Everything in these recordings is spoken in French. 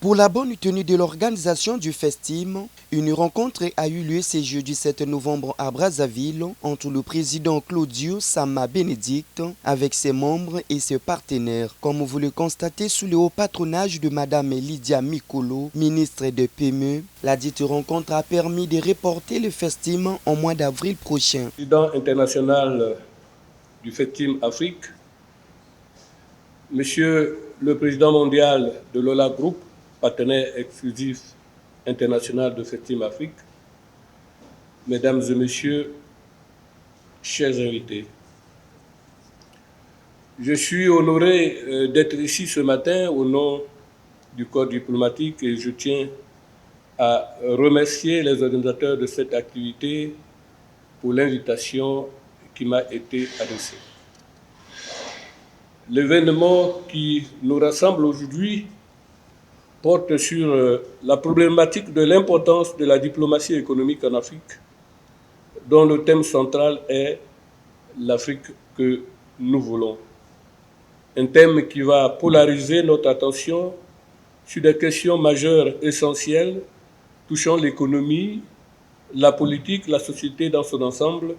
Pour la bonne tenue de l'organisation du Festim, une rencontre a eu lieu ce jeudi 7 novembre à Brazzaville entre le président Claudio Sama Benedict avec ses membres et ses partenaires. Comme vous le constatez sous le haut patronage de Madame Lydia Mikolo, ministre de PME, la dite rencontre a permis de reporter le Festim au mois d'avril prochain. Président international du Festim Afrique, Monsieur le président mondial de l'Ola Group, partenaire exclusif international de Festim Afrique, Mesdames et Messieurs, chers invités, je suis honoré d'être ici ce matin au nom du corps diplomatique et je tiens à remercier les organisateurs de cette activité pour l'invitation qui m'a été adressée. L'événement qui nous rassemble aujourd'hui porte sur la problématique de l'importance de la diplomatie économique en Afrique, dont le thème central est l'Afrique que nous voulons. Un thème qui va polariser notre attention sur des questions majeures essentielles touchant l'économie, la politique, la société dans son ensemble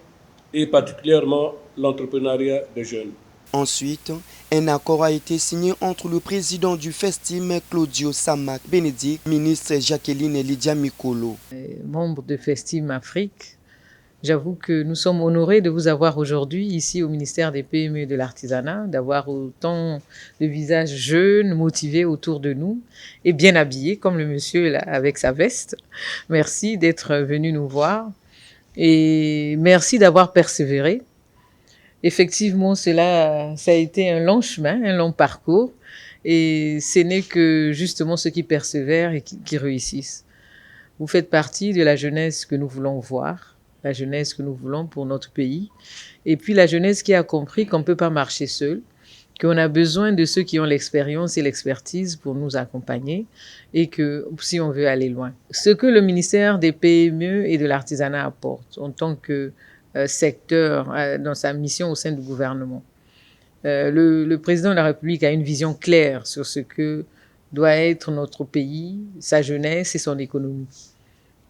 et particulièrement l'entrepreneuriat des jeunes. Ensuite, un accord a été signé entre le président du Festim, Claudio Sama Benedict, ministre Jacqueline Lydia Mikolo. Membre de Festim Afrique, j'avoue que nous sommes honorés de vous avoir aujourd'hui ici au ministère des PME et de l'Artisanat, d'avoir autant de visages jeunes, motivés autour de nous et bien habillés, comme le monsieur là, avec sa veste. Merci d'être venu nous voir et merci d'avoir persévéré. Effectivement, ça a été un long chemin, un long parcours, et ce n'est que justement ceux qui persévèrent et qui réussissent. Vous faites partie de la jeunesse que nous voulons voir, la jeunesse que nous voulons pour notre pays, et puis la jeunesse qui a compris qu'on ne peut pas marcher seul, qu'on a besoin de ceux qui ont l'expérience et l'expertise pour nous accompagner, et que si on veut aller loin. Ce que le ministère des PME et de l'Artisanat apporte en tant que secteur dans sa mission au sein du gouvernement. Le président de la République a une vision claire sur ce que doit être notre pays, sa jeunesse et son économie.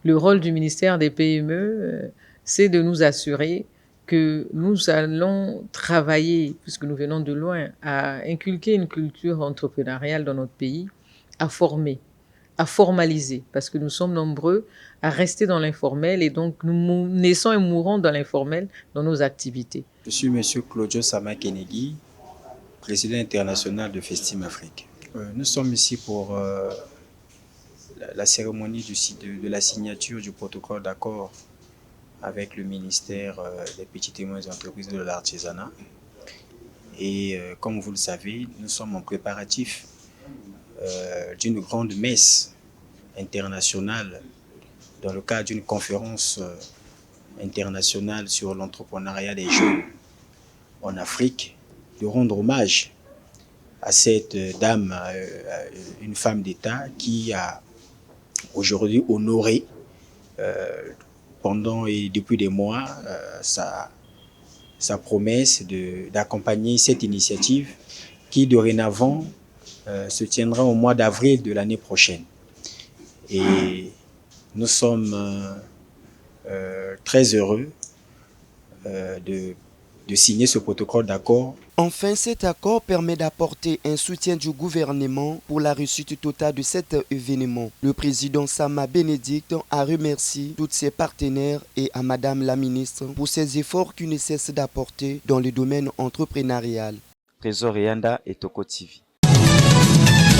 Le rôle du ministère des PME, c'est de nous assurer que nous allons travailler, puisque nous venons de loin, à inculquer une culture entrepreneuriale dans notre pays, à former, à formaliser, parce que nous sommes nombreux à rester dans l'informel et donc nous naissons et mourons dans l'informel dans nos activités. Je suis M. Claudio Sama Benedict, président international de Festim Afrique. Nous sommes ici pour la cérémonie de la signature du protocole d'accord avec le ministère des petites et moyennes entreprises de l'artisanat. Et comme vous le savez, nous sommes en préparatif d'une grande messe internationale dans le cadre d'une conférence internationale sur l'entrepreneuriat des jeunes en Afrique, de rendre hommage à cette dame, une femme d'État qui a aujourd'hui honoré pendant et depuis des mois sa promesse d'accompagner cette initiative qui dorénavant se tiendra au mois d'avril de l'année prochaine. Et nous sommes très heureux de signer ce protocole d'accord. Enfin, cet accord permet d'apporter un soutien du gouvernement pour la réussite totale de cet événement. Le président Sama Benedict a remercié tous ses partenaires et à Madame la ministre pour ses efforts qu'il ne cesse d'apporter dans le domaine entrepreneurial. Trésor Yanda et Toko TV.